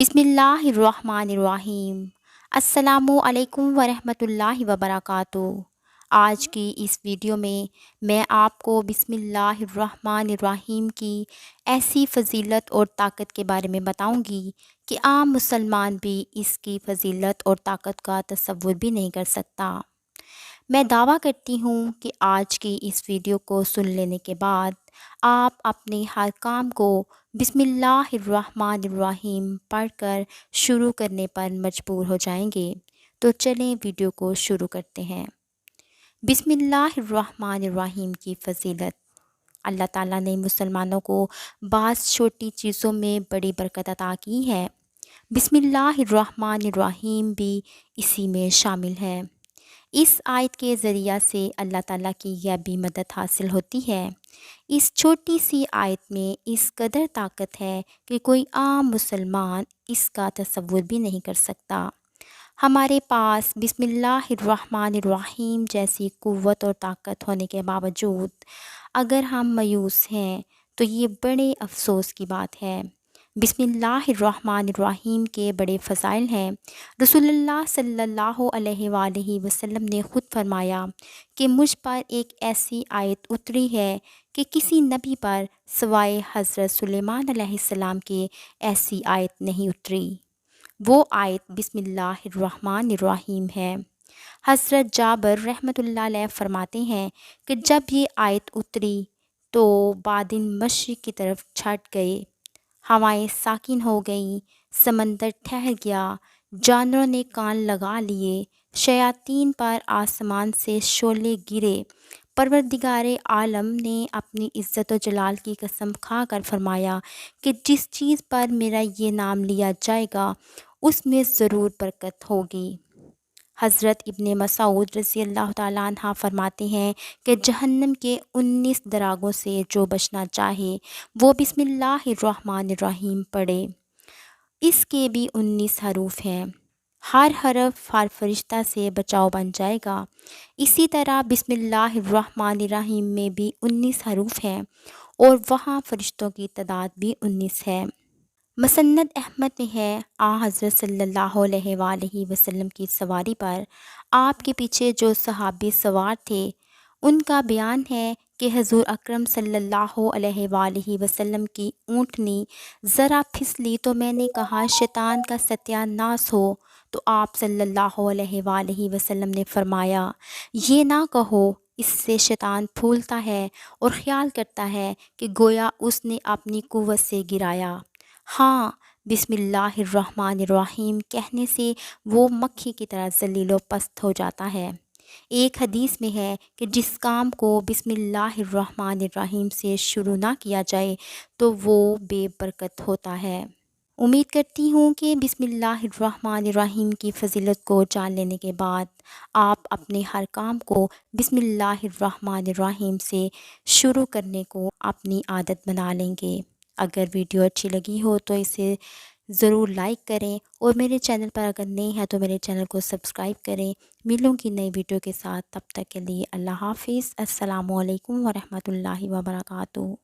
बिस्मिल्लाहिर्रहमानिर्रहीम। अस्सलामु अलैकुम वरहमतुल्लाहि वबरकातुहू। आज की इस वीडियो में मैं आपको बिस्मिल्लाहिर्रहमानिर्रहीम की ऐसी फ़जीलत और ताकत के बारे में बताऊंगी कि आम मुसलमान भी इसकी फ़जीलत और ताकत का तसव्वुर भी नहीं कर सकता। मैं दावा करती हूँ कि आज की इस वीडियो को सुन लेने के बाद आप अपने हर काम को बिस्मिल्लाहिर्रहमानिर्रहीम पढ़कर शुरू करने पर मजबूर हो जाएंगे। तो चलें वीडियो को शुरू करते हैं। बिस्मिल्लाहिर्रहमानिर्रहीम की फ़जीलत। अल्लाह ताला ने मुसलमानों को बाज़ छोटी चीज़ों में बड़ी बरकत अता की है। बिस्मिल्लाहिर्रहमानिर्रहीम भी इसी में शामिल है। इस आयत के ज़रिया से अल्लाह ताला की गैबी मदद हासिल होती है। इस छोटी सी आयत में इस कदर ताकत है कि कोई आम मुसलमान इसका तसव्वुर भी नहीं कर सकता। हमारे पास बिस्मिल्लाहिर्रहमानिर्रहीम जैसी क़ुव्वत और ताकत होने के बावजूद अगर हम मायूस हैं तो ये बड़े अफ़सोस की बात है। बिस्मिल्लाहिर्रहमानिर्रहीम के बड़े फ़ज़ाइल हैं। रसूलुल्लाह सल्लल्लाहु अलैहि वसल्लम ने ख़ुद फरमाया कि मुझ पर एक ऐसी आयत उतरी है कि किसी नबी पर सिवाय हज़रत सुलेमान अलैहिस्सलाम के ऐसी आयत नहीं उतरी। वो आयत बिस्मिल्लाहिर्रहमानिर्रहीम है। हज़रत जाबिर रहमतुल्लाह अलैह फरमाते हैं कि जब ये आयत उतरी तो बादिन मशरिक़ की तरफ छट गए, हवाएं साकिन हो गईं, समंदर ठहर गया, जानवरों ने कान लगा लिए, शयातीन पर आसमान से शोले गिरे। परवरदिगारे आलम ने अपनी इज़्ज़त व जलाल की कसम खा कर फरमाया कि जिस चीज़ पर मेरा ये नाम लिया जाएगा उसमें ज़रूर बरकत होगी। हज़रत इब्ने मसऊद रज़ी अल्लाह ताला अन्हा फरमाते हैं कि जहन्नम के 19 दरागों से जो बचना चाहे वो बिस्मिल्लाहिर्रहमानिर्रहीम पढ़े। इसके भी 19 हरूफ हैं। हर हरफ हर फरिश्ता से बचाव बन जाएगा। इसी तरह बिस्मिल्लाहिर्रहमानिर्रहीम में भी 19 हरूफ हैं और वहाँ फरिश्तों की तादाद भी 19 है। मसन्नद अहमद में है हज़रत सल्लल्लाहु अलैहि वसल्लम की सवारी पर आपके पीछे जो सहाबी सवार थे उनका बयान है कि हज़ूर अकरम सल्लल्लाहु अलैहि वसल्लम की ऊँटनी ज़रा फिसली तो मैंने कहा शैतान का सत्यानाश हो, तो आप सल्लल्लाहु अलैहि वसल्लम ने फरमाया ये ना कहो, इससे शैतान फूलता है और ख़्याल करता है कि गोया उसने अपनी कुव्वत से गिराया। हाँ, बिस्मिल्लाहिर्रहमानिर्रहीम कहने से वो मक्खी की तरह ज़लील व पस्त हो जाता है। एक हदीस में है कि जिस काम को बिस्मिल्लाहिर्रहमानिर्रहीम से शुरू ना किया जाए तो वो बेबरकत होता है। उम्मीद करती हूँ कि बिस्मिल्लाहिर्रहमानिर्रहीम की फ़जीलत को जान लेने के बाद आप अपने हर काम को बिस्मिल्लाहिर्रहमानिर्रहीम से शुरू करने को अपनी आदत बना लेंगे। अगर वीडियो अच्छी लगी हो तो इसे ज़रूर लाइक करें और मेरे चैनल पर अगर नए हैं तो मेरे चैनल को सब्सक्राइब करें। मिलूँगी नई वीडियो के साथ, तब तक के लिए अल्लाह हाफ़िज़। अस्सलामु अलैकुम वरहमतुल्लाहि वबरकातुहू।